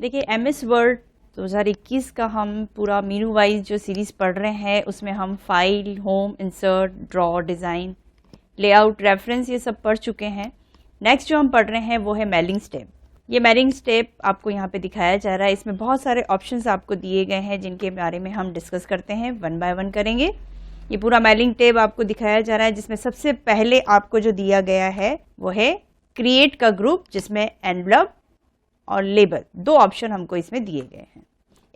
देखिए MS word 2021 का हम पूरा मेनू वाइज जो सीरीज़ पढ़ रहे हैं उसमें हम file, home, insert, draw, design, layout, reference ये सब पढ़ चुके हैं। नेक्स्ट जो हम पढ़ रहे हैं वो है मेलिंग स्टेप। ये मेलिंग स्टेप आपको यहाँ पे दिखाया जा रहा है। इसमें बहुत सारे ऑप्शंस आपको दिए गए हैं जिनके बारे में हम डिस्कस करते हैं, वन बाय वन करेंगे। ये पूरा मेलिंग टेप आपको दिखाया जा रहा है जिसमें सबसे पहले आपको जो दिया गया है वो है क्रिएट का ग्रुप, जिसमें एनवलप और लेबल दो ऑप्शन हमको इसमें दिए गए हैं।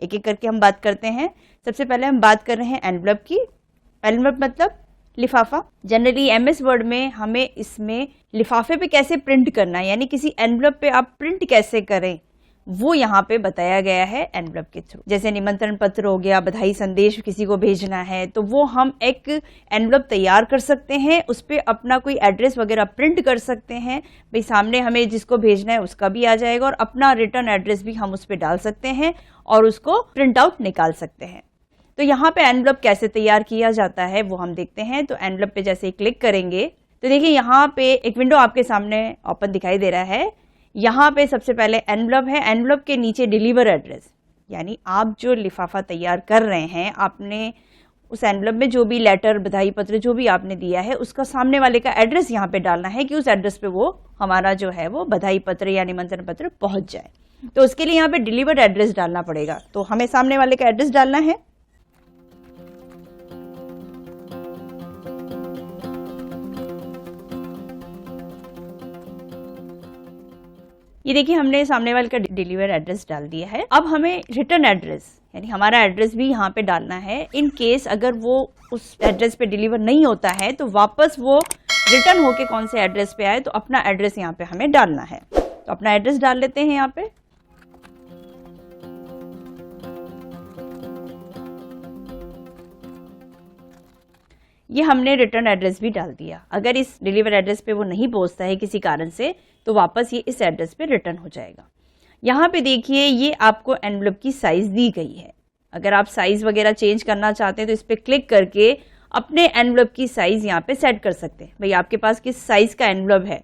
एक एक करके हम बात करते हैं। सबसे पहले हम बात कर रहे हैं एनवलप की। एनवलप मतलब लिफाफा। जनरली MS वर्ड में हमें इसमें लिफाफे पे कैसे प्रिंट करना है, यानी किसी एनवलप पे आप प्रिंट कैसे करें, वो यहाँ पे बताया गया है एनवलप के थ्रू। जैसे निमंत्रण पत्र हो गया, बधाई संदेश किसी को भेजना है, तो वो हम एक एनवलप तैयार कर सकते हैं, उस पर अपना कोई एड्रेस वगैरह प्रिंट कर सकते हैं। भाई सामने हमें जिसको भेजना है उसका भी आ जाएगा और अपना रिटर्न एड्रेस भी हम उस पर डाल सकते हैं और उसको प्रिंट आउट निकाल सकते हैं। तो यहाँ पे एनवलप कैसे तैयार किया जाता है वो हम देखते हैं। तो एनवलप पे जैसे क्लिक करेंगे तो देखिए यहाँ पे एक विंडो आपके सामने ओपन दिखाई दे रहा है। यहाँ पे सबसे पहले एनवलप है। एनवलप के नीचे डिलीवर एड्रेस, यानी आप जो लिफाफा तैयार कर रहे हैं, आपने उस एनवलप में जो भी लेटर, बधाई पत्र जो भी आपने दिया है उसका सामने वाले का एड्रेस यहाँ पे डालना है कि उस एड्रेस पे वो हमारा जो है वो बधाई पत्र या निमंत्रण पत्र पहुंच जाए। तो उसके लिए यहाँ पे डिलीवर्ड एड्रेस डालना पड़ेगा। तो हमें सामने वाले का एड्रेस डालना है। ये देखिए हमने सामने वाले का डिलीवर एड्रेस डाल दिया है। अब हमें रिटर्न एड्रेस यानी हमारा एड्रेस भी यहाँ पे डालना है। इन केस अगर वो उस एड्रेस पे डिलीवर नहीं होता है तो वापस वो रिटर्न होके कौन से एड्रेस पे आए, तो अपना एड्रेस यहाँ पे हमें डालना है। तो अपना एड्रेस डाल लेते हैं यहाँ पे। ये हमने रिटर्न एड्रेस भी डाल दिया। अगर इस डिलीवर एड्रेस पे वो नहीं पहुंचता है किसी कारण से तो वापस ये इस एड्रेस पे रिटर्न हो जाएगा। यहाँ पे देखिए ये आपको एनवलप की साइज दी गई है। अगर आप साइज वगैरह चेंज करना चाहते हैं तो इस पर क्लिक करके अपने एनवलप की साइज यहाँ पे सेट कर सकते हैं। भाई आपके पास किस साइज का एनवलप है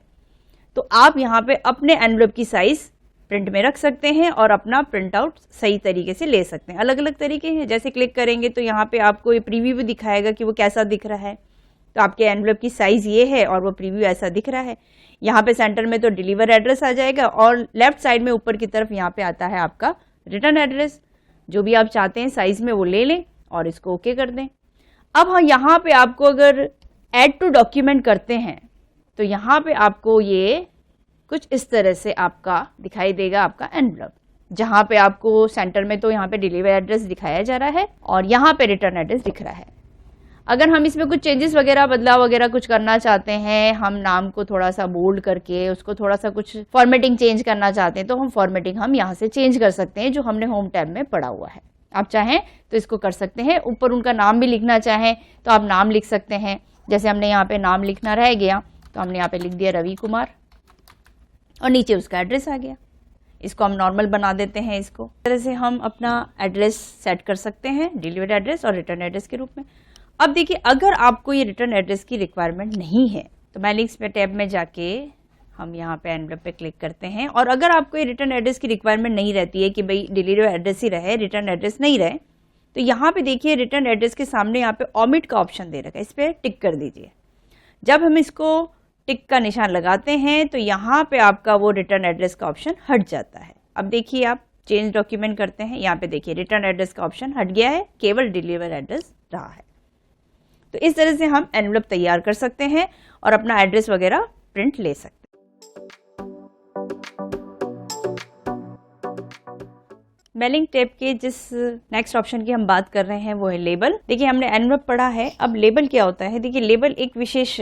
तो आप यहाँ पे अपने एनवलप की साइज प्रिंट में रख सकते हैं और अपना प्रिंट आउट सही तरीके से ले सकते हैं। अलग अलग तरीके हैं। जैसे क्लिक करेंगे तो यहाँ पे आपको ये प्रीव्यू भी दिखाएगा कि वो कैसा दिख रहा है। तो आपके एनवलप की साइज ये है और वो प्रीव्यू ऐसा दिख रहा है। यहाँ पे सेंटर में तो डिलीवर एड्रेस आ जाएगा और लेफ्ट साइड में ऊपर की तरफ यहाँ पे आता है आपका रिटर्न एड्रेस। जो भी आप चाहते हैं साइज में वो ले लें और इसको ओके कर दें। अब हाँ, यहाँ पे आपको अगर ऐड टू डॉक्यूमेंट करते हैं तो यहाँ पे आपको ये कुछ इस तरह से आपका दिखाई देगा, आपका एनवलप, जहां पे आपको सेंटर में तो यहाँ पे डिलीवर एड्रेस दिखाया जा रहा है और यहाँ पे रिटर्न एड्रेस दिख रहा है। अगर हम इसमें कुछ चेंजेस वगैरह, बदलाव वगैरह कुछ करना चाहते हैं, हम नाम को थोड़ा सा बोल्ड करके उसको थोड़ा सा कुछ फॉर्मेटिंग चेंज करना चाहते हैं तो हम फॉर्मेटिंग हम यहाँ से चेंज कर सकते हैं, जो हमने होम टैब में पढ़ा हुआ है। आप चाहें तो इसको कर सकते हैं। ऊपर उनका नाम भी लिखना चाहें तो आप नाम लिख सकते हैं। जैसे हमने यहाँ पे नाम लिखना रह गया तो हमने यहाँ पे लिख दिया रवि कुमार और नीचे उसका एड्रेस आ गया। इसको हम नॉर्मल बना देते हैं। इसको इस तरह से हम अपना एड्रेस सेट कर सकते हैं, डिलीवर्ड एड्रेस और रिटर्न एड्रेस के रूप में। अब देखिए अगर आपको ये रिटर्न एड्रेस की रिक्वायरमेंट नहीं है तो मेलिंग्स पे टैब में जाके हम यहाँ पे एनवलप पे क्लिक करते हैं। और अगर आपको ये रिटर्न एड्रेस की रिक्वायरमेंट नहीं रहती है कि भाई डिलीवर एड्रेस ही रहे, रिटर्न एड्रेस नहीं रहे, तो यहाँ पे देखिए रिटर्न एड्रेस के सामने यहाँ पे ओमिट का ऑप्शन दे रखा है, इस पर टिक कर दीजिए। जब हम इसको टिक का निशान लगाते हैं तो यहाँ पे आपका वो रिटर्न एड्रेस का ऑप्शन हट जाता है। अब देखिए आप चेंज डॉक्यूमेंट करते हैं, यहाँ पे देखिए रिटर्न एड्रेस का ऑप्शन हट गया है, केवल डिलीवर एड्रेस रहा है। तो इस तरह से हम एनवलप तैयार कर सकते हैं और अपना एड्रेस वगैरह प्रिंट ले सकते हैं। मेलिंग टेप के जिस नेक्स्ट ऑप्शन की हम बात कर रहे हैं वो है लेबल। देखिए हमने एनवलप पढ़ा है, अब लेबल क्या होता है। देखिए लेबल एक विशेष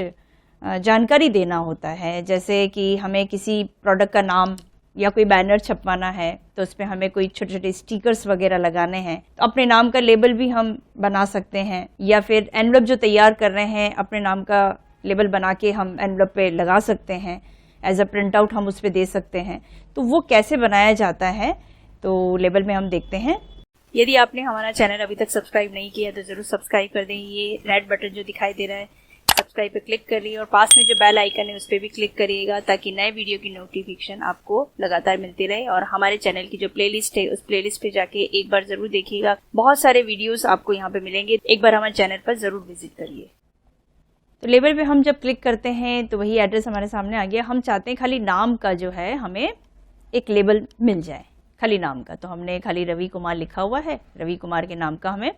जानकारी देना होता है। जैसे कि हमें किसी प्रोडक्ट का नाम या कोई बैनर छपवाना है तो उस पर हमें कोई छोटे छोटे स्टिकर्स वगैरह लगाने हैं तो अपने नाम का लेबल भी हम बना सकते हैं। या फिर एनवलप जो तैयार कर रहे हैं अपने नाम का लेबल बना के हम एनवलप पे लगा सकते हैं, एज अ प्रिंट आउट हम उस पर दे सकते हैं। तो वो कैसे बनाया जाता है तो लेबल में हम देखते हैं। यदि आपने हमारा चैनल अभी तक सब्सक्राइब नहीं किया तो ज़रूर सब्सक्राइब कर दें। ये रेड बटन जो दिखाई दे रहा है सब्सक्राइब पे क्लिक करिए और पास में जो बेल आइकन है उस पर भी क्लिक करिएगा, ताकि नए वीडियो की नोटिफिकेशन आपको लगातार मिलती रहे। और हमारे चैनल की जो प्लेलिस्ट है उस प्लेलिस्ट पे जाके एक बार जरूर देखिएगा, बहुत सारे वीडियोस आपको यहाँ पे मिलेंगे। एक बार हमारे चैनल पर जरूर विजिट करिए। तो लेबल पे हम जब क्लिक करते हैं तो वही एड्रेस हमारे सामने आ गया। हम चाहते हैं खाली नाम का जो है हमें एक लेबल मिल जाए, खाली नाम का। तो हमने खाली रवि कुमार लिखा हुआ है, रवि कुमार के नाम का हमें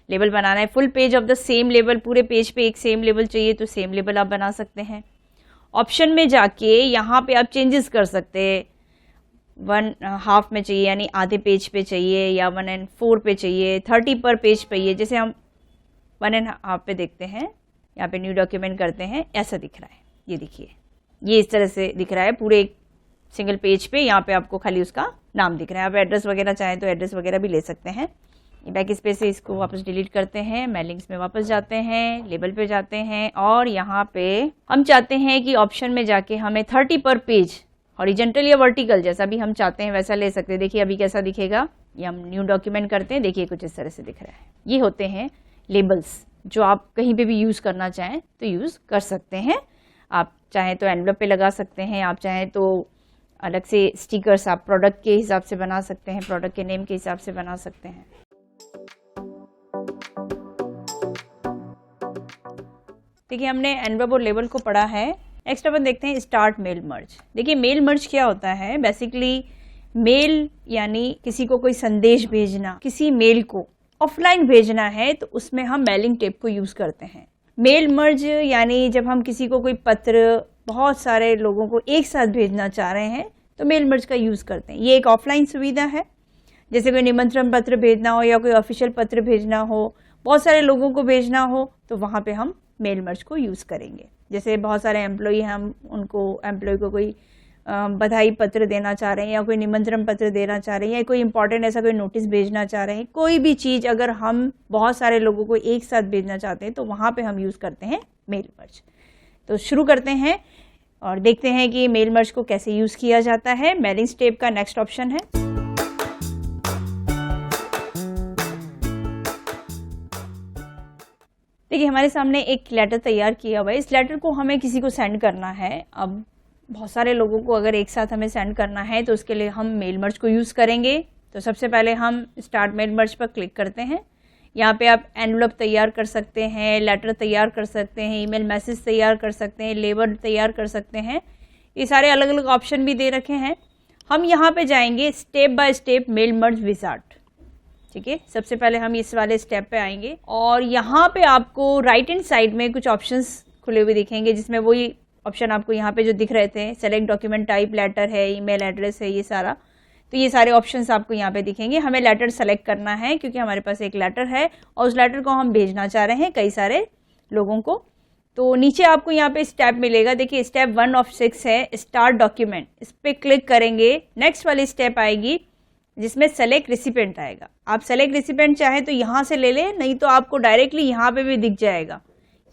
लेबल बनाना है। Full page of the same label, पूरे पेज पे एक सेम लेबल चाहिए तो सेम लेबल आप बना सकते हैं। ऑप्शन में जाके यहाँ पे आप चेंजेस कर सकते हैं, 1/2 में चाहिए यानी आधे पेज पे चाहिए, या 1/4 पे चाहिए, 30 पर पेज पे चाहिए। जैसे हम 1/2 पे देखते हैं, यहाँ पे न्यू डॉक्यूमेंट करते हैं, ऐसा दिख रहा है। ये देखिए, ये इस तरह से दिख रहा है पूरे एक सिंगल पेज पे। यहाँ पे आपको खाली उसका नाम दिख रहा है। आप एड्रेस वगैरह चाहें तो एड्रेस वगैरह भी ले सकते हैं। बैक स्पेस से इसको वापस डिलीट करते हैं, मेलिंग्स में वापस जाते हैं, लेबल पे जाते हैं और यहाँ पे हम चाहते हैं कि ऑप्शन में जाके हमें 30 पर पेज, हॉरिजेंटल या वर्टिकल, जैसा भी हम चाहते हैं वैसा ले सकते हैं। देखिए अभी कैसा दिखेगा, ये हम न्यू डॉक्यूमेंट करते हैं, देखिए कुछ इस तरह से दिख रहा है। ये होते हैं लेबल्स, जो आप कहीं पे भी यूज करना चाहें तो यूज कर सकते हैं। आप चाहें तो एनवलप पे लगा सकते हैं, आप चाहें तो अलग से स्टिकर्स आप प्रोडक्ट के हिसाब से बना सकते हैं, प्रोडक्ट के नेम के हिसाब से बना सकते हैं। देखिए हमने एनवलप और लेबल को पढ़ा है। नेक्स्ट अपन देखते हैं स्टार्ट मेल मर्ज। देखिए मेल मर्ज क्या होता है, बेसिकली मेल यानी किसी को कोई संदेश भेजना, किसी मेल को ऑफलाइन भेजना है तो उसमें हम मेलिंग टेप को यूज करते हैं। मेल मर्ज यानी जब हम किसी को कोई पत्र बहुत सारे लोगों को एक साथ भेजना चाह रहे हैं तो मेल मर्ज का यूज करते हैं। ये एक ऑफलाइन सुविधा है, जैसे कोई निमंत्रण पत्र भेजना हो या कोई ऑफिशियल पत्र भेजना हो, बहुत सारे लोगों को भेजना हो, तो वहां पे हम मेल मर्ज को यूज करेंगे। जैसे बहुत सारे एम्प्लॉई हैं, हम उनको एम्प्लॉय को कोई बधाई पत्र देना चाह रहे हैं या कोई निमंत्रण पत्र देना चाह रहे हैं या कोई इंपॉर्टेंट ऐसा कोई नोटिस भेजना चाह रहे हैं, कोई भी चीज अगर हम बहुत सारे लोगों को एक साथ भेजना चाहते हैं तो वहां पे हम यूज करते हैं मेल मर्ज। तो शुरू करते हैं और देखते हैं कि मेल मर्ज को कैसे यूज किया जाता है। मेलिंग टेप का नेक्स्ट ऑप्शन है। देखिए हमारे सामने एक लेटर तैयार किया हुआ है। इस लेटर को हमें किसी को सेंड करना है। अब बहुत सारे लोगों को अगर एक साथ हमें सेंड करना है तो उसके लिए हम मेल मर्ज को यूज करेंगे। तो सबसे पहले हम स्टार्ट मेल मर्ज पर क्लिक करते हैं। यहाँ पे आप एनवलप तैयार कर सकते हैं, लेटर तैयार कर सकते हैं, ईमेल मैसेज तैयार कर सकते हैं, लेबल तैयार कर सकते हैं। ये सारे अलग अलग ऑप्शन भी दे रखे हैं। हम यहाँ पे जाएंगे step by step mail merge wizard. ठीक है, सबसे पहले हम इस वाले स्टेप पे आएंगे और यहाँ पे आपको राइट हैंड साइड में कुछ ऑप्शंस खुले हुए दिखेंगे, जिसमें वही ऑप्शन आपको यहाँ पे जो दिख रहे थे, सेलेक्ट डॉक्यूमेंट टाइप, लेटर है, ईमेल एड्रेस है, ये सारा। तो ये सारे ऑप्शंस आपको यहाँ पे दिखेंगे। हमें लेटर सेलेक्ट करना है क्योंकि हमारे पास एक लेटर है और उस लेटर को हम भेजना चाह रहे हैं कई सारे लोगों को। तो नीचे आपको यहाँ पे स्टेप मिलेगा। देखिए स्टेप 1 of 6 है, स्टार्ट डॉक्यूमेंट। इस पर क्लिक करेंगे, नेक्स्ट वाली स्टेप आएगी जिसमें सेलेक्ट रेसिपिएंट आएगा। आप सेलेक्ट रेसिपिएंट चाहे तो यहाँ से ले लें, नहीं तो आपको डायरेक्टली यहाँ पे भी दिख जाएगा।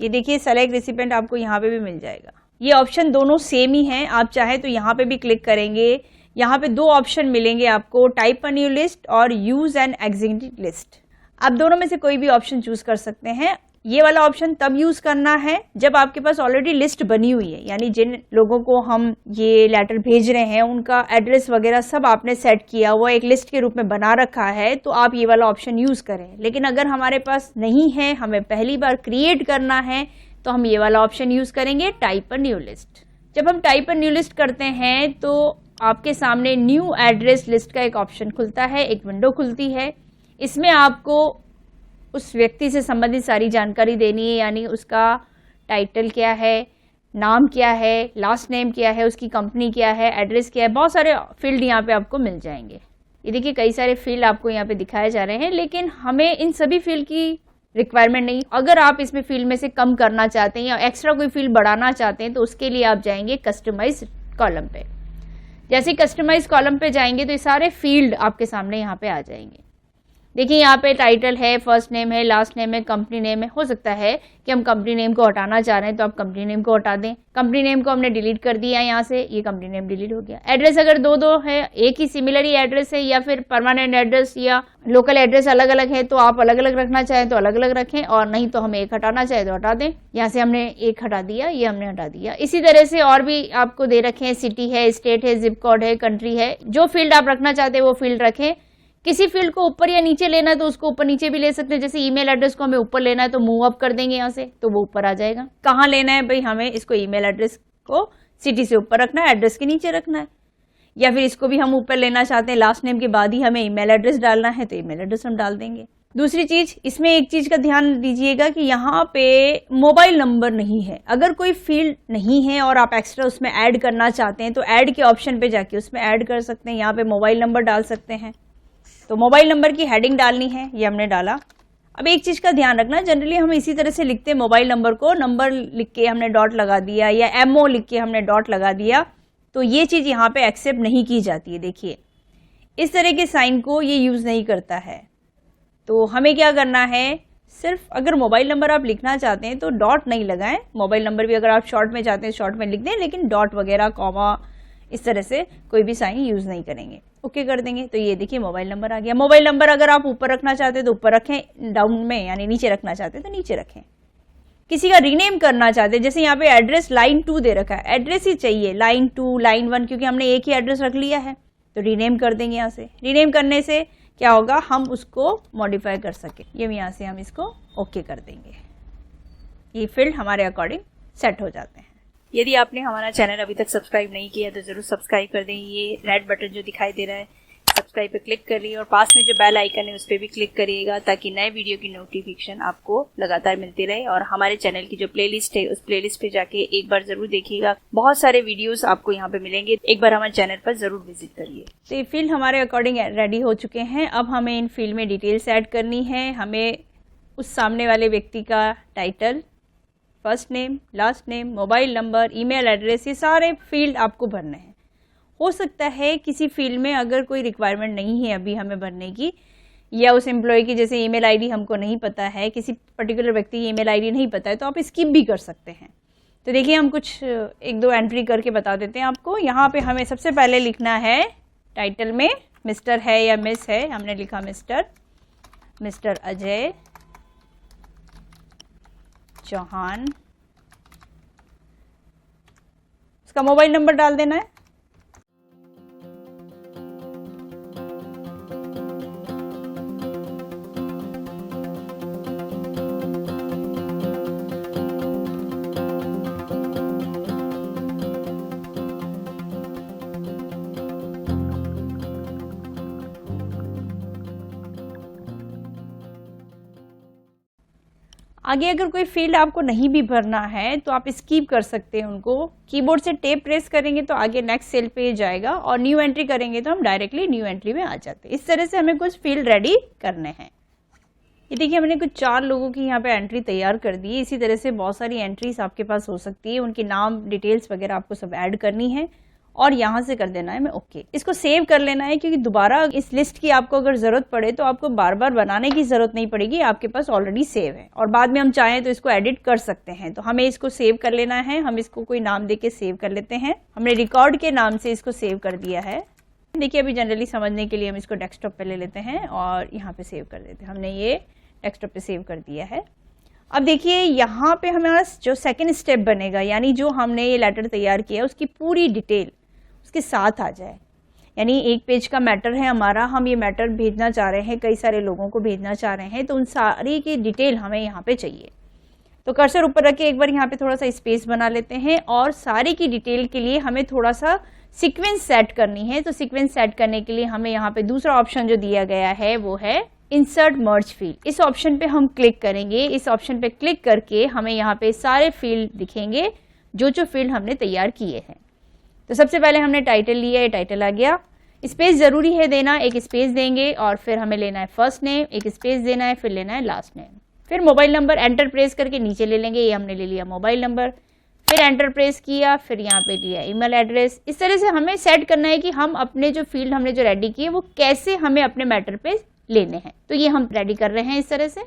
ये देखिए सेलेक्ट रेसिपिएंट आपको यहाँ पे भी मिल जाएगा। ये ऑप्शन दोनों सेम ही हैं। आप चाहे तो यहाँ पे भी क्लिक करेंगे। यहाँ पे 2 ऑप्शन मिलेंगे आपको, टाइप अ न्यू लिस्ट और यूज एन एग्जिस्टिंग लिस्ट। आप दोनों में से कोई भी ऑप्शन चूज कर सकते हैं। ये वाला ऑप्शन तब यूज करना है जब आपके पास ऑलरेडी लिस्ट बनी हुई है, यानी जिन लोगों को हम ये लेटर भेज रहे हैं उनका एड्रेस वगैरह सब आपने सेट किया हुआ एक लिस्ट के रूप में बना रखा है, तो आप ये वाला ऑप्शन यूज करें। लेकिन अगर हमारे पास नहीं है, हमें पहली बार क्रिएट करना है, तो हम ये वाला ऑप्शन यूज करेंगे, टाइप अ न्यू लिस्ट। जब हम टाइप अ न्यू लिस्ट करते हैं तो आपके सामने न्यू एड्रेस लिस्ट का एक ऑप्शन खुलता है, एक विंडो खुलती है। इसमें आपको उस व्यक्ति से संबंधित सारी जानकारी देनी है, यानी उसका टाइटल क्या है, नाम क्या है, लास्ट नेम क्या है, उसकी कंपनी क्या है, एड्रेस क्या है, बहुत सारे फील्ड यहाँ पे आपको मिल जाएंगे। ये देखिए कई सारे फील्ड आपको यहाँ पे दिखाए जा रहे हैं, लेकिन हमें इन सभी फील्ड की रिक्वायरमेंट नहीं। अगर आप इसमें फील्ड में से कम करना चाहते हैं या एक्स्ट्रा कोई फील्ड बढ़ाना चाहते हैं तो उसके लिए आप जाएंगे कस्टमाइज कॉलम पे। जैसे कस्टमाइज कॉलम पे जाएंगे तो ये सारे फील्ड आपके सामने यहाँ पे आ जाएंगे। देखिए यहाँ पे टाइटल है, फर्स्ट नेम है, लास्ट नेम है, कंपनी नेम है। हो सकता है कि हम कंपनी नेम को हटाना चाह रहे हैं तो आप कंपनी नेम को हटा दें। कंपनी नेम को हमने डिलीट कर दिया यहाँ से, ये कंपनी नेम डिलीट हो गया। एड्रेस अगर दो है, एक ही सिमिलर ही एड्रेस है या फिर परमानेंट एड्रेस या लोकल एड्रेस अलग अलग है तो आप अलग अलग रखना चाहें तो अलग अलग रखें, और नहीं तो हमें एक हटाना चाहे तो हटा दें। यहाँ से हमने एक हटा दिया, ये हमने हटा दिया। इसी तरह से और भी आपको दे रखे हैं, सिटी है, स्टेट है, जिप कोड है, कंट्री है। जो फील्ड आप रखना चाहते हैं वो फील्ड रखें। किसी फील्ड को ऊपर या नीचे लेना है तो उसको ऊपर नीचे भी ले सकते हैं। जैसे ईमेल एड्रेस को हमें ऊपर लेना है तो मूव अप कर देंगे यहाँ से, तो वो ऊपर आ जाएगा। कहाँ लेना है भाई, हमें इसको ईमेल एड्रेस को सिटी से ऊपर रखना है, एड्रेस के नीचे रखना है, या फिर इसको भी हम ऊपर लेना चाहते हैं, लास्ट नेम के बाद ही हमें ईमेल एड्रेस डालना है तो ईमेल एड्रेस हम डाल देंगे। दूसरी चीज, इसमें एक चीज का ध्यान दीजिएगा कि यहाँ पे मोबाइल नंबर नहीं है। अगर कोई फील्ड नहीं है और आप एक्स्ट्रा उसमें ऐड करना चाहते हैं तो ऐड के ऑप्शन पे जाके उसमें ऐड कर सकते हैं। यहाँ पे मोबाइल नंबर डाल सकते हैं, तो मोबाइल नंबर की हेडिंग डालनी है, ये हमने डाला। अब एक चीज का ध्यान रखना, जनरली हम इसी तरह से लिखते हैं मोबाइल नंबर को, नंबर लिख के हमने डॉट लगा दिया या एमओ लिख के हमने डॉट लगा दिया, तो ये चीज यहाँ पे एक्सेप्ट नहीं की जाती है। देखिए इस तरह के साइन को ये यूज नहीं करता है। तो हमें क्या करना है, सिर्फ अगर मोबाइल नंबर आप लिखना चाहते हैं तो डॉट नहीं लगाएं। मोबाइल नंबर भी अगर आप शॉर्ट में चाहते हैं शॉर्ट में लिख दें, लेकिन डॉट वगैरह कॉमा इस तरह से कोई भी साइन यूज नहीं करेंगे। ओके कर देंगे तो ये देखिए मोबाइल नंबर आ गया। मोबाइल नंबर अगर आप ऊपर रखना चाहते हैं तो ऊपर रखें, डाउन में यानी नीचे रखना चाहते हैं तो नीचे रखें। किसी का रीनेम करना चाहते हैं, जैसे यहाँ पे एड्रेस लाइन 2 दे रखा है, एड्रेस ही चाहिए लाइन 2 लाइन 1, क्योंकि हमने एक ही एड्रेस रख लिया है तो रीनेम कर देंगे। यहाँ से रीनेम करने से क्या होगा, हम उसको मॉडिफाई कर सके। ये यहाँ से हम इसको ओके कर देंगे, ये फील्ड हमारे अकॉर्डिंग सेट हो जाते हैं। यदि आपने हमारा चैनल अभी तक सब्सक्राइब नहीं किया तो जरूर सब्सक्राइब कर दें। ये रेड बटन जो दिखाई दे रहा है सब्सक्राइब पे क्लिक करिए और पास में जो बेल आइकन है उस पर भी क्लिक करिएगा, ताकि नए वीडियो की नोटिफिकेशन आपको लगातार मिलती रहे। और हमारे चैनल की जो प्लेलिस्ट है उस प्लेलिस्ट पे जाके एक बार जरूर देखिएगा, बहुत सारे वीडियोस आपको यहाँ पे मिलेंगे। एक बार हमारे चैनल पर जरूर विजिट करिए। तो ये फील्ड हमारे अकॉर्डिंग रेडी हो चुके हैं। अब हमें इन फील्ड में डिटेल्स ऐड करनी है। हमें उस सामने वाले व्यक्ति का title, first name, last name, mobile number, email address, ये सारे फील्ड आपको भरने हैं। हो सकता है किसी फील्ड में अगर कोई रिक्वायरमेंट नहीं है अभी हमें भरने की, या उस एम्प्लॉय की जैसे ईमेल आईडी हमको नहीं पता है, किसी पर्टिकुलर व्यक्ति की ईमेल आईडी नहीं पता है, तो आप स्किप भी कर सकते हैं। तो देखिए हम कुछ एक दो एंट्री करके बता देते हैं आपको। यहाँ पे हमें सबसे पहले लिखना है, टाइटल में मिस्टर है या मिस है, हमने लिखा मिस्टर अजय चौहान। उसका मोबाइल नंबर डाल देना है। आगे अगर कोई फील्ड आपको नहीं भी भरना है तो आप स्किप कर सकते हैं उनको। कीबोर्ड से टेप प्रेस करेंगे तो आगे नेक्स्ट सेल पे जाएगा, और न्यू एंट्री करेंगे तो हम डायरेक्टली न्यू एंट्री में आ जाते हैं। इस तरह से हमें कुछ फील्ड रेडी करने हैं। ये देखिए हमने कुछ 4 लोगों की यहाँ पे एंट्री तैयार कर दी है। इसी तरह से बहुत सारी एंट्रीज आपके पास हो सकती है, उनके नाम डिटेल्स वगैरह आपको सब ऐड करनी है और यहाँ से कर देना है मैं ओके। इसको सेव कर लेना है, क्योंकि दोबारा इस लिस्ट की आपको अगर जरूरत पड़े तो आपको बार बार बनाने की जरूरत नहीं पड़ेगी, आपके पास ऑलरेडी सेव है और बाद में हम चाहें तो इसको एडिट कर सकते हैं। तो हमें इसको सेव कर लेना है। हम इसको कोई नाम देके सेव कर लेते हैं। हमने रिकॉर्ड के नाम से इसको सेव कर दिया है। देखिए अभी जनरली समझने के लिए हम इसको डेस्कटॉप पे ले लेते हैं और यहाँ पे सेव कर देते हैं। हमने ये डेस्कटॉप पे सेव कर दिया है। अब देखिए यहाँ पे हमारा जो सेकेंड स्टेप बनेगा, यानी जो हमने ये लेटर तैयार किया उसकी पूरी डिटेल उसके साथ आ जाए। यानी एक पेज का मैटर है हमारा, हम ये मैटर भेजना चाह रहे हैं, कई सारे लोगों को भेजना चाह रहे हैं, तो उन सारी की डिटेल हमें यहाँ पे चाहिए। तो कर्सर ऊपर रख के एक बार यहाँ पे थोड़ा सा स्पेस बना लेते हैं और सारी की डिटेल के लिए हमें थोड़ा सा सीक्वेंस सेट करनी है। तो सीक्वेंस सेट करने के लिए हमें यहाँ पे दूसरा ऑप्शन जो दिया गया है वो है इंसर्ट मर्ज फील्ड। इस ऑप्शन पे हम क्लिक करेंगे। इस ऑप्शन पे क्लिक करके हमें यहाँ पे सारे फील्ड दिखेंगे जो फील्ड हमने तैयार किए हैं। तो सबसे पहले हमने टाइटल लिया, ये टाइटल आ गया। स्पेस जरूरी है देना, एक स्पेस देंगे और फिर हमें लेना है फर्स्ट नेम, एक स्पेस देना है, फिर लेना है लास्ट नेम। फिर मोबाइल नंबर एंटर प्रेस करके नीचे ले लेंगे, ये हमने ले लिया मोबाइल नंबर। फिर एंटर प्रेस किया, फिर यहाँ पे लिया ईमेल एड्रेस। इस तरह से हमें सेट करना है कि हम अपने जो फील्ड हमने जो रेडी किए वो कैसे हमें अपने मैटर पे लेने हैं। तो ये हम रेडी कर रहे हैं इस तरह से,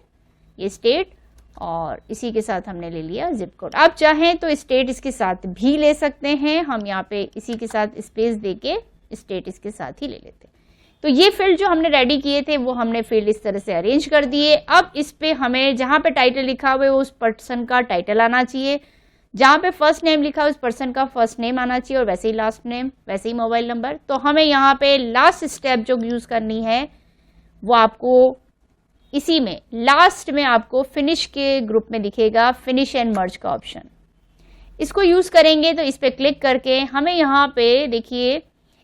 ये स्टेट और इसी के साथ हमने ले लिया जिप कोड। आप चाहें तो स्टेट इसके साथ भी ले सकते हैं, हम यहाँ पे इसी के साथ स्पेस देके स्टेट इसके साथ ही ले लेते हैं। तो ये फील्ड जो हमने रेडी किए थे वो हमने फील्ड इस तरह से अरेंज कर दिए। अब इस पे हमें जहाँ पे टाइटल लिखा हुआ है उस पर्सन का टाइटल आना चाहिए, जहाँ पे फर्स्ट नेम लिखा है उस पर्सन का फर्स्ट नेम आना चाहिए, और वैसे ही लास्ट नेम, वैसे ही मोबाइल नंबर। तो हमें यहाँ पे लास्ट स्टेप जो यूज़ करनी है वो आपको इसी में लास्ट में आपको फिनिश के ग्रुप में दिखेगा, फिनिश एंड मर्ज का ऑप्शन। इसको यूज़ करेंगे तो इस पर क्लिक करके हमें यहाँ पे देखिए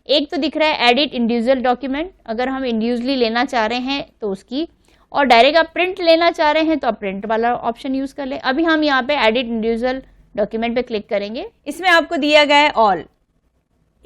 एक तो दिख रहा है एडिट इंडिविजुअल डॉक्यूमेंट, अगर हम इंडिविजुअली लेना चाह रहे हैं तो उसकी, और डायरेक्ट आप प्रिंट लेना चाह रहे हैं तो आप प्रिंट वाला ऑप्शन यूज़ कर लें। अभी हम यहाँ पे एडिट इंडिविजुअल डॉक्यूमेंट पे क्लिक करेंगे। इसमें आपको दिया गया है ऑल,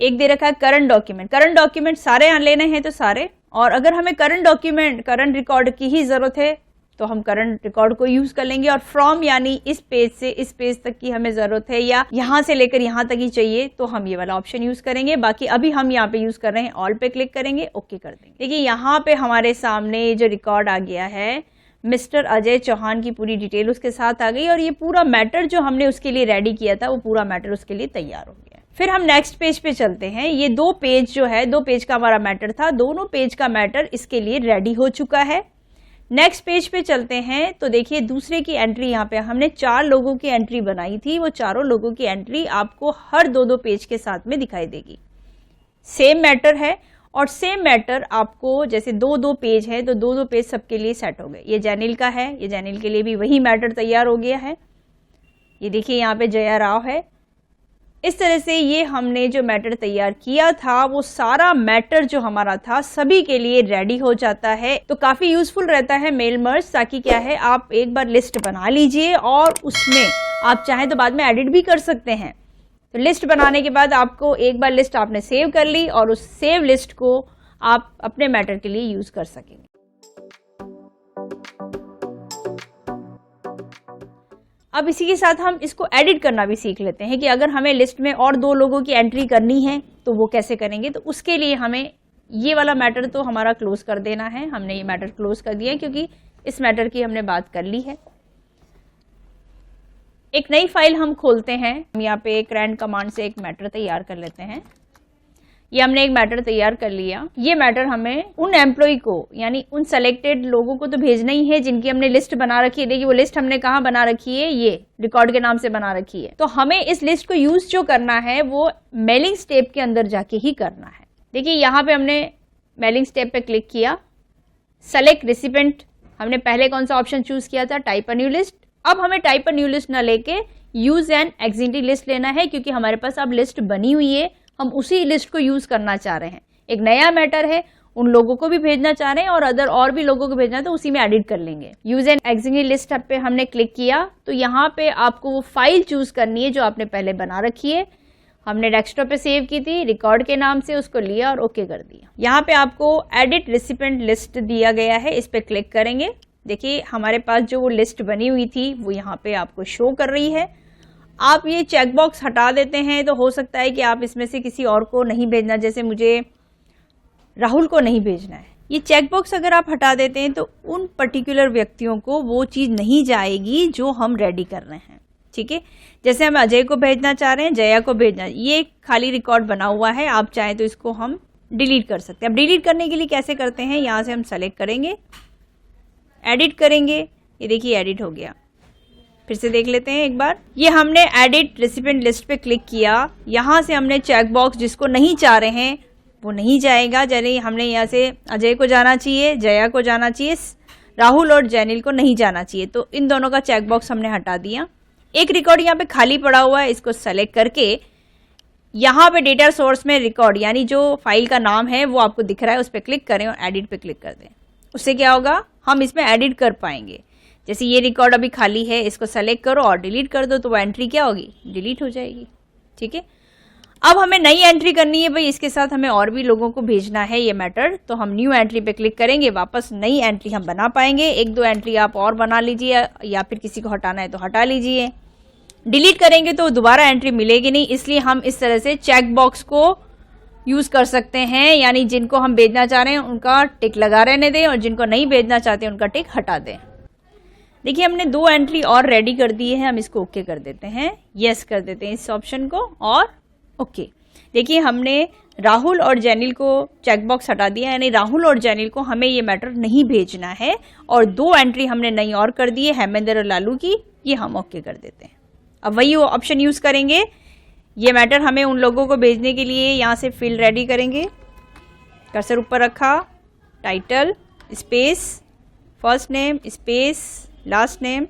एक दे रखा है करंट डॉक्यूमेंट। करंट डॉक्यूमेंट सारे यहाँ लेने हैं तो सारे, और अगर हमें करंट डॉक्यूमेंट करंट रिकॉर्ड की ही जरूरत है तो हम करंट रिकॉर्ड को यूज कर लेंगे। और फ्रॉम यानी इस पेज से इस पेज तक की हमें जरूरत है या यहाँ से लेकर यहाँ तक ही चाहिए तो हम ये वाला ऑप्शन यूज करेंगे। बाकी अभी हम यहाँ पे यूज कर रहे हैं ऑल पे क्लिक करेंगे, ओके कर देंगे। देखिए यहाँ पे हमारे सामने जो रिकॉर्ड आ गया है मिस्टर अजय चौहान की पूरी डिटेल उसके साथ आ गई, और ये पूरा मैटर जो हमने उसके लिए रेडी किया था वो पूरा मैटर उसके लिए तैयार हो गया। फिर हम नेक्स्ट पेज पे चलते हैं। ये 2 पेज जो है, 2 पेज का हमारा मैटर था, दोनों पेज का मैटर इसके लिए रेडी हो चुका है। नेक्स्ट पेज पे चलते हैं तो देखिए दूसरे की एंट्री, यहाँ पे हमने 4 लोगों की एंट्री बनाई थी, वो चारों लोगों की एंट्री आपको हर 2-2 पेज के साथ में दिखाई देगी। सेम मैटर है और सेम मैटर आपको जैसे 2-2 पेज है तो 2-2 पेज सबके लिए सेट हो गए। ये जैनिल का है, ये जैनिल के लिए भी वही मैटर तैयार हो गया है। ये देखिए यहाँ पे जया राव है। इस तरह से ये हमने जो मैटर तैयार किया था वो सारा मैटर जो हमारा था सभी के लिए रेडी हो जाता है। तो काफी यूजफुल रहता है मेल मर्ज, ताकि क्या है आप एक बार लिस्ट बना लीजिए और उसमें आप चाहें तो बाद में एडिट भी कर सकते हैं। तो लिस्ट बनाने के बाद आपको एक बार लिस्ट आपने सेव कर ली और उस सेव लिस्ट को आप अपने मैटर के लिए यूज कर सकेंगे। अब इसी के साथ हम इसको एडिट करना भी सीख लेते हैं कि अगर हमें लिस्ट में और 2 लोगों की एंट्री करनी है तो वो कैसे करेंगे। तो उसके लिए हमें ये वाला मैटर तो हमारा क्लोज कर देना है। हमने ये मैटर क्लोज कर दिया क्योंकि इस मैटर की हमने बात कर ली है। एक नई फाइल हम खोलते हैं। हम यहाँ पे एक रैंड कमांड से एक मैटर तैयार कर लेते हैं। ये हमने एक मैटर तैयार कर लिया। ये मैटर हमें उन एम्प्लॉय को यानी उन सेलेक्टेड लोगों को तो भेजना ही है जिनकी हमने लिस्ट बना रखी है। देखिए वो लिस्ट हमने कहाँ बना रखी है, ये रिकॉर्ड के नाम से बना रखी है। तो हमें इस लिस्ट को यूज जो करना है वो मेलिंग स्टेप के अंदर जाके ही करना है। देखिए यहाँ पे हमने मेलिंग स्टेप पे क्लिक किया, सेलेक्ट रेसिपिएंट, हमने पहले कौन सा ऑप्शन चूज किया था, टाइप अ न्यू लिस्ट। अब हमें टाइप अ न्यू लिस्ट ना लेके यूज एन एग्जिस्टिंग लिस्ट लेना है क्योंकि हमारे पास अब लिस्ट बनी हुई है, हम उसी लिस्ट को यूज करना चाह रहे हैं। एक नया मैटर है, उन लोगों को भी भेजना चाह रहे हैं और भी लोगों को भेजना है तो उसी में एडिट कर लेंगे। यूज एन एग्जिस्टिंग लिस्ट पे हमने क्लिक किया तो यहाँ पे आपको वो फाइल चूज करनी है जो आपने पहले बना रखी है। हमने डेस्कटॉप पे सेव की थी रिकॉर्ड के नाम से, उसको लिया और ओके कर दिया। यहाँ पे आपको एडिट रेसिपिएंट लिस्ट दिया गया है, इस पे क्लिक करेंगे। देखिए हमारे पास जो वो लिस्ट बनी हुई थी वो यहाँ पे आपको शो कर रही है। आप ये चेकबॉक्स हटा देते हैं तो हो सकता है कि आप इसमें से किसी और को नहीं भेजना, जैसे मुझे राहुल को नहीं भेजना है। ये चेकबॉक्स अगर आप हटा देते हैं तो उन पर्टिकुलर व्यक्तियों को वो चीज़ नहीं जाएगी जो हम रेडी कर रहे हैं। ठीक है, जैसे हम अजय को भेजना चाह रहे हैं, जया को भेजना, ये खाली रिकॉर्ड बना हुआ है, आप चाहें तो इसको हम डिलीट कर सकते हैं। अब डिलीट करने के लिए कैसे करते हैं, यहाँ से हम सेलेक्ट करेंगे, एडिट करेंगे, ये देखिए एडिट हो गया। फिर से देख लेते हैं एक बार। ये हमने एडिट रेसिपिएंट लिस्ट पे क्लिक किया, यहाँ से हमने चेकबॉक्स जिसको नहीं चाह रहे हैं वो नहीं जाएगा। यानी हमने यहाँ से अजय को जाना चाहिए, जया को जाना चाहिए, राहुल और जैनिल को नहीं जाना चाहिए, तो इन दोनों का चेकबॉक्स हमने हटा दिया। एक रिकॉर्ड यहाँ पे खाली पड़ा हुआ है, इसको सेलेक्ट करके यहाँ पे डेटा सोर्स में रिकॉर्ड यानी जो फाइल का नाम है वो आपको दिख रहा है, उस पर क्लिक करें और एडिट पे क्लिक कर दें। उससे क्या होगा, हम इसमें एडिट कर पाएंगे। जैसे ये रिकॉर्ड अभी खाली है, इसको सेलेक्ट करो और डिलीट कर दो तो वो एंट्री क्या होगी, डिलीट हो जाएगी। ठीक है, अब हमें नई एंट्री करनी है भाई, इसके साथ हमें और भी लोगों को भेजना है ये मैटर, तो हम न्यू एंट्री पे क्लिक करेंगे, वापस नई एंट्री हम बना पाएंगे। 1-2 एंट्री आप और बना लीजिए या फिर किसी को हटाना है तो हटा लीजिए। डिलीट करेंगे तो दोबारा एंट्री मिलेगी नहीं, इसलिए हम इस तरह से चेक बॉक्स को यूज़ कर सकते हैं, यानी जिनको हम भेजना चाह रहे हैं उनका टिक लगा रहने दें और जिनको नहीं भेजना चाहते उनका टिक हटा दें। देखिए हमने 2 एंट्री और रेडी कर दी है, हम इसको ओके कर देते हैं, यस कर देते हैं इस ऑप्शन को और ओके। देखिए हमने राहुल और जैनिल को चेकबॉक्स हटा दिया, यानी राहुल और जैनिल को हमें ये मैटर नहीं भेजना है और 2 एंट्री हमने नई और कर दी है हेमेंद्र और लालू की, ये हम ओके कर देते हैं। अब वही ऑप्शन यूज़ करेंगे, ये मैटर हमें उन लोगों को भेजने के लिए यहाँ से फील्ड रेडी करेंगे, कर्सर ऊपर रखा, title space first name space last name,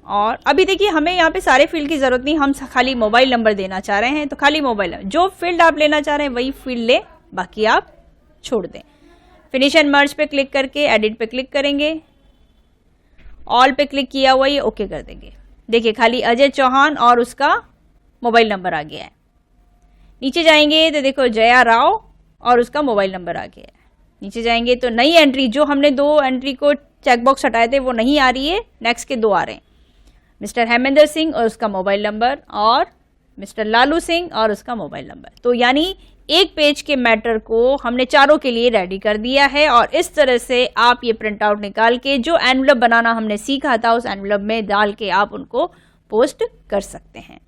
और अभी देखिए हमें यहाँ पे सारे फील्ड की ज़रूरत नहीं, हम खाली मोबाइल नंबर देना चाह रहे हैं तो खाली मोबाइल नंबर, जो फील्ड आप लेना चाह रहे हैं वही फील्ड ले, बाकी आप छोड़ दें। फिनिश एंड मर्ज पे क्लिक करके एडिट पे क्लिक करेंगे, ऑल पे क्लिक किया हुआ ये ओके कर देंगे। देखिए खाली अजय चौहान और उसका मोबाइल नंबर आ गया है। नीचे जाएंगे तो देखो जया राव और उसका मोबाइल नंबर आ गया है। नीचे जाएंगे तो नई एंट्री, जो हमने 2 एंट्री को चेकबॉक्स हटाए थे वो नहीं आ रही है, नेक्स्ट के 2 आ रहे हैं, मिस्टर हेमेंद्र सिंह और उसका मोबाइल नंबर और मिस्टर लालू सिंह और उसका मोबाइल नंबर। तो यानी एक पेज के मैटर को हमने चारों के लिए रेडी कर दिया है और इस तरह से आप ये प्रिंट आउट निकाल के जो एनवलप बनाना हमने सीखा था उस एनवलप में डाल के आप उनको पोस्ट कर सकते हैं।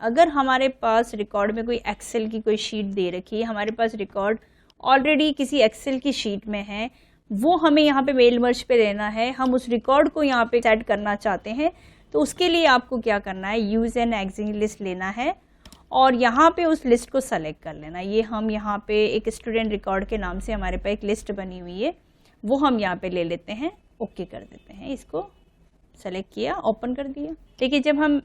अगर हमारे पास रिकॉर्ड में कोई एक्सेल की कोई शीट दे रखी है, हमारे पास रिकॉर्ड ऑलरेडी किसी एक्सेल की शीट में है, वो हमें यहाँ पे मेल मर्ज पे देना है, हम उस रिकॉर्ड को यहाँ पे सेट करना चाहते हैं, तो उसके लिए आपको क्या करना है, यूज़ एन एग्जिस्टिंग लिस्ट लेना है और यहाँ पे उस लिस्ट को सेलेक्ट कर लेना। ये हम यहाँ पे एक स्टूडेंट रिकॉर्ड के नाम से हमारे पास एक लिस्ट बनी हुई है, वो हम यहाँ पे ले लेते हैं, ओके कर देते हैं। इसको सेलेक्ट किया, ओपन कर दिया। देखिए जब हम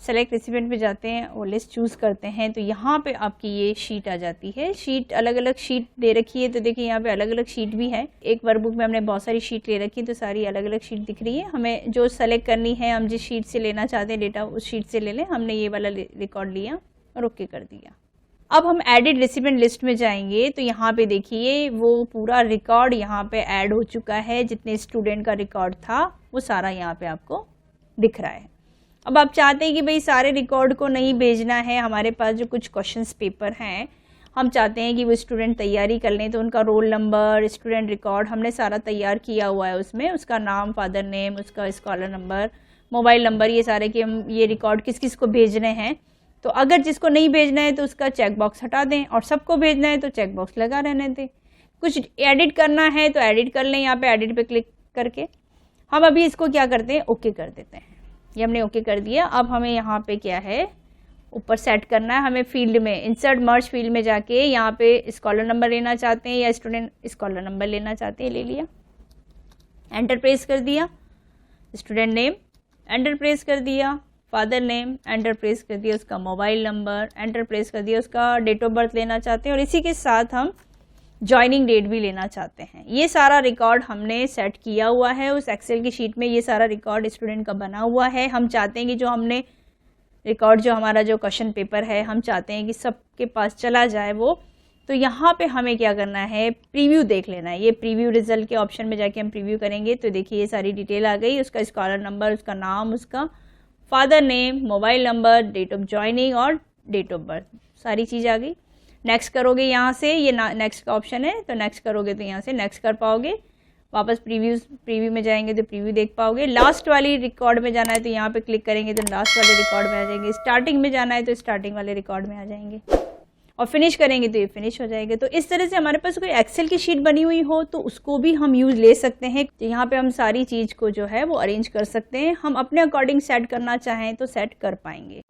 सेलेक्ट रेसिपिएंट पे जाते हैं और लिस्ट चूज़ करते हैं तो यहाँ पे आपकी ये शीट आ जाती है। शीट अलग अलग शीट दे रखी है, तो देखिए यहाँ पे अलग अलग शीट भी है। एक वर्कबुक में हमने बहुत सारी शीट ले रखी है, तो सारी अलग अलग शीट दिख रही है। हमें जो सेलेक्ट करनी है, हम जिस शीट से लेना चाहते हैं डेटा उस शीट से ले लें। हमने ये वाला रिकॉर्ड लिया और ओके कर दिया। अब हम एडिट रेसिपिएंट लिस्ट में जाएंगे तो यहाँ पे देखिए वो पूरा रिकॉर्ड यहाँ पे ऐड हो चुका है, जितने स्टूडेंट का रिकॉर्ड था वो सारा यहाँ पे आपको दिख रहा है। अब आप चाहते हैं कि भाई सारे रिकॉर्ड को नहीं भेजना है, हमारे पास जो कुछ क्वेश्चंस पेपर हैं हम चाहते हैं कि वो स्टूडेंट तैयारी कर लें, तो उनका रोल नंबर, स्टूडेंट रिकॉर्ड हमने सारा तैयार किया हुआ है, उसमें उसका नाम, फादर नेम, उसका स्कॉलर नंबर, मोबाइल नंबर, ये सारे कि हम ये रिकॉर्ड किस किस को भेजने हैं। तो अगर जिसको नहीं भेजना है तो उसका चेक बॉक्स हटा दें और सबको भेजना है तो चेक बॉक्स लगा रहने दें। कुछ एडिट करना है तो एडिट कर लें, यहाँ पे एडिट पे क्लिक करके। हम अभी इसको क्या करते हैं, ओके कर देते हैं। ये हमने ओके कर दिया। अब हमें यहाँ पे क्या है, ऊपर सेट करना है। हमें फील्ड में इंसर्ट मर्ज फील्ड में जाके यहाँ पे स्कॉलर नंबर लेना चाहते हैं या स्टूडेंट स्कॉलर नंबर लेना चाहते हैं, ले लिया, एंटर प्रेस कर दिया, स्टूडेंट नेम एंटर प्रेस कर दिया, फादर नेम एंटर प्रेस कर दिया, उसका मोबाइल नंबर एंटर प्रेस कर दिया, उसका डेट ऑफ बर्थ लेना चाहते हैं और इसी के साथ हम ज्वाइनिंग डेट भी लेना चाहते हैं। ये सारा रिकॉर्ड हमने सेट किया हुआ है उस एक्सेल की शीट में, ये सारा रिकॉर्ड स्टूडेंट का बना हुआ है। हम चाहते हैं कि जो हमने रिकॉर्ड, जो हमारा जो क्वेश्चन पेपर है, हम चाहते हैं कि सबके पास चला जाए वो। तो यहाँ पे हमें क्या करना है, प्रीव्यू देख लेना है। ये प्रीव्यू रिजल्ट के ऑप्शन में जाके हम प्रीव्यू करेंगे तो देखिए ये सारी डिटेल आ गई, उसका स्कॉलर नंबर, उसका नाम, उसका father name, mobile number, date of joining और डेट ऑफ बर्थ, सारी चीज़ आ गई। नेक्स्ट करोगे यहाँ से, ये नेक्स्ट का ऑप्शन है, तो नेक्स्ट करोगे तो यहाँ से नेक्स्ट कर पाओगे। वापस प्रीव्यू में जाएंगे तो प्रीव्यू देख पाओगे। लास्ट वाली रिकॉर्ड में जाना है तो यहाँ पे क्लिक करेंगे तो लास्ट वाले रिकॉर्ड में आ जाएंगे। स्टार्टिंग में जाना है तो स्टार्टिंग वाले रिकॉर्ड में आ जाएंगे और फिनिश करेंगे तो ये फिनिश हो जाएंगे। तो इस तरह से हमारे पास कोई एक्सेल की शीट बनी हुई हो तो उसको भी हम यूज ले सकते हैं। तो यहाँ पे हम सारी चीज़ को जो है वो अरेंज कर सकते हैं। हम अपने अकॉर्डिंग सेट करना चाहें तो सेट कर पाएंगे।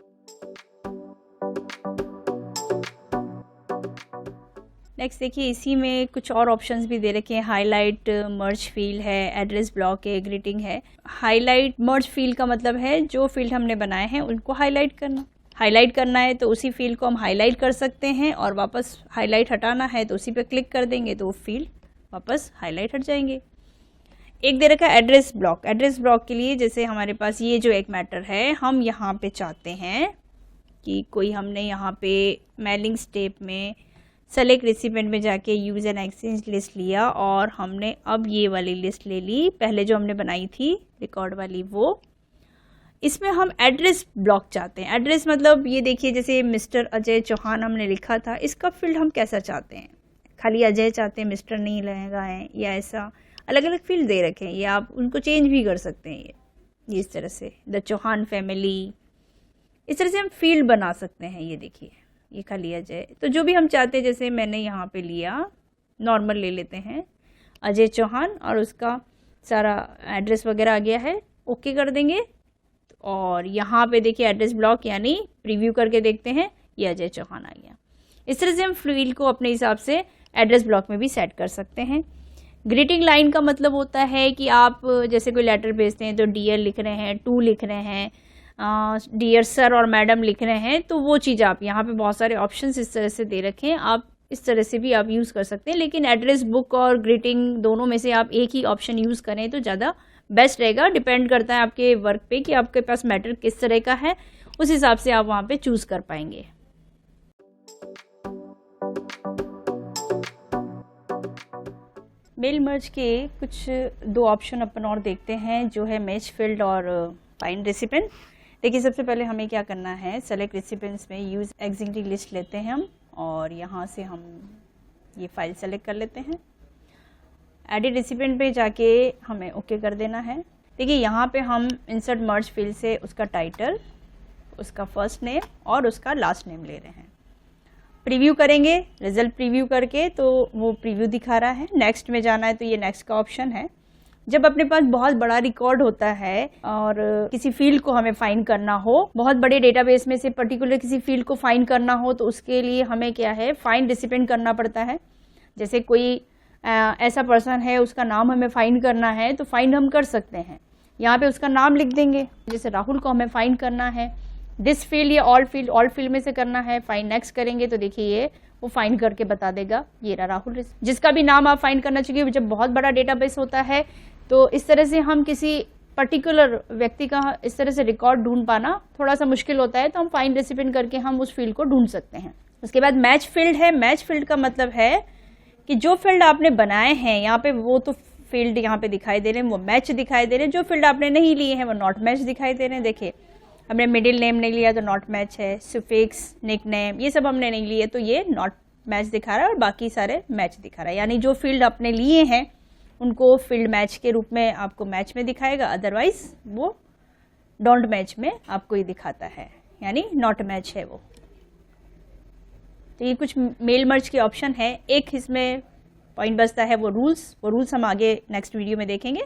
नेक्स्ट देखिए इसी में कुछ और ऑप्शंस भी दे रखे हैं। हाईलाइट, मर्ज फील्ड है, एड्रेस ब्लॉक है, ग्रीटिंग है। हाईलाइट मर्ज फील्ड का मतलब है जो फील्ड हमने बनाए हैं उनको हाईलाइट करना। हाईलाइट करना है तो उसी फील्ड को हम हाईलाइट कर सकते हैं और वापस हाईलाइट हटाना है तो उसी पे क्लिक कर देंगे तो वो फील्ड वापस हाईलाइट हट जाएंगे। एक दे रखा है एड्रेस ब्लॉक। एड्रेस ब्लॉक के लिए जैसे हमारे पास ये जो एक मैटर है, हम यहाँ पे चाहते हैं कि कोई हमने यहाँ पे मेलिंग स्टेप में सेलेक्ट रेसिपिएंट में जाके यूज एंड एक्सचेंज लिस्ट लिया और हमने अब ये वाली लिस्ट ले ली, पहले जो हमने बनाई थी रिकॉर्ड वाली वो। इसमें हम एड्रेस ब्लॉक चाहते हैं। एड्रेस मतलब ये देखिए, जैसे मिस्टर अजय चौहान हमने लिखा था, इसका फील्ड हम कैसा चाहते हैं, खाली अजय चाहते हैं, मिस्टर नहीं लगेगा है, या ऐसा अलग अलग फील्ड दे रखे हैं, या आप उनको चेंज भी कर सकते हैं। ये इस तरह से द चौहान फैमिली, इस तरह से हम फील्ड बना सकते हैं। ये देखिए, ये खाली अजय, तो जो भी हम चाहते हैं, जैसे मैंने यहाँ पे लिया, नॉर्मल ले लेते हैं अजय चौहान, और उसका सारा एड्रेस वगैरह आ गया है, ओके कर देंगे। और यहाँ पे देखिए एड्रेस ब्लॉक, यानी प्रीव्यू करके देखते हैं, ये अजय चौहान आ गया। इस तरह से हम फील्ड को अपने हिसाब से एड्रेस ब्लॉक में भी सेट कर सकते हैं। ग्रीटिंग लाइन का मतलब होता है कि आप जैसे कोई लेटर भेजते हैं तो डियर लिख रहे हैं, टू लिख रहे हैं, डियर सर और मैडम लिख रहे हैं, तो वो चीज़ आप यहाँ पे बहुत सारे ऑप्शंस इस तरह से दे रखे हैं, आप इस तरह से भी आप यूज़ कर सकते हैं। लेकिन एड्रेस बुक और ग्रीटिंग दोनों में से आप एक ही ऑप्शन यूज़ करें तो ज़्यादा बेस्ट रहेगा। डिपेंड करता है आपके वर्क पे कि आपके पास मैटर किस तरह का है, उस हिसाब से आप वहाँ पे चूज़ कर पाएंगे। मेल मर्ज के कुछ दो ऑप्शन अपन और देखते हैं, जो है मैच फील्ड और फाइंड रेसिपिएंट। देखिए, सबसे पहले हमें क्या करना है, सेलेक्ट रेसिपिएंट्स में यूज एग्जिस्टिंग लिस्ट लेते हैं हम, और यहाँ से हम ये फाइल सेलेक्ट कर लेते हैं। एडिट रेसिपिएंट पे जाके हमें ओके कर देना है। देखिए, यहाँ पे हम इंसर्ट मर्ज फील्ड से उसका टाइटल, उसका फर्स्ट नेम और उसका लास्ट नेम ले रहे हैं। प्रीव्यू करेंगे, रिजल्ट प्रीव्यू करके तो वो प्रीव्यू दिखा रहा है। नेक्स्ट में जाना है तो ये नेक्स्ट का ऑप्शन है। जब अपने पास बहुत बड़ा रिकॉर्ड होता है और किसी फील्ड को हमें फाइंड करना हो, बहुत बड़े डेटाबेस में से पर्टिकुलर किसी फील्ड को फाइंड करना हो, तो उसके लिए हमें क्या है, फाइंड रेसिपिएंट करना पड़ता है। जैसे कोई ऐसा पर्सन है, उसका नाम हमें फाइंड करना है, तो फाइंड हम कर सकते हैं। यहाँ पे उसका नाम लिख देंगे। जैसे राहुल को हमें फाइंड करना है, दिस फील्ड या ऑल फील्ड में से करना है, फाइंड नेक्स्ट करेंगे तो देखिए ये वो फाइंड करके बता देगा, ये रहा राहुल। जिसका भी नाम आप फाइंड करना चाहिए, जब बहुत बड़ा डेटाबेस होता है तो इस तरह से हम किसी पर्टिकुलर व्यक्ति का इस तरह से रिकॉर्ड ढूंढ पाना थोड़ा सा मुश्किल होता है, तो हम फाइंड रेसिपिएंट करके हम उस फील्ड को ढूंढ सकते हैं। उसके बाद मैच फील्ड है। मैच फील्ड का मतलब है कि जो फील्ड आपने बनाए हैं, यहाँ पे वो तो फील्ड यहाँ पे दिखाई दे रहे हैं, वो मैच दिखाई दे रहे हैं। जो फील्ड आपने नहीं लिए हैं वो नॉट मैच दिखाई दे रहे हैं। देखिए, हमने मिडिल नेम नहीं लिया तो नॉट मैच है, सुफिक्स, निक नेम, ये सब हमने नहीं लिए तो ये नॉट मैच दिखा रहा है, और बाकी सारे मैच दिखा रहा है। यानी जो फील्ड आपने लिए हैं उनको फील्ड मैच के रूप में आपको मैच में दिखाएगा, अदरवाइज वो डोंट मैच में आपको ये दिखाता है, यानी नॉट मैच है वो। तो ये कुछ मेल मर्ज के ऑप्शन है। एक इसमें पॉइंट बचता है वो रूल्स हम आगे नेक्स्ट वीडियो में देखेंगे।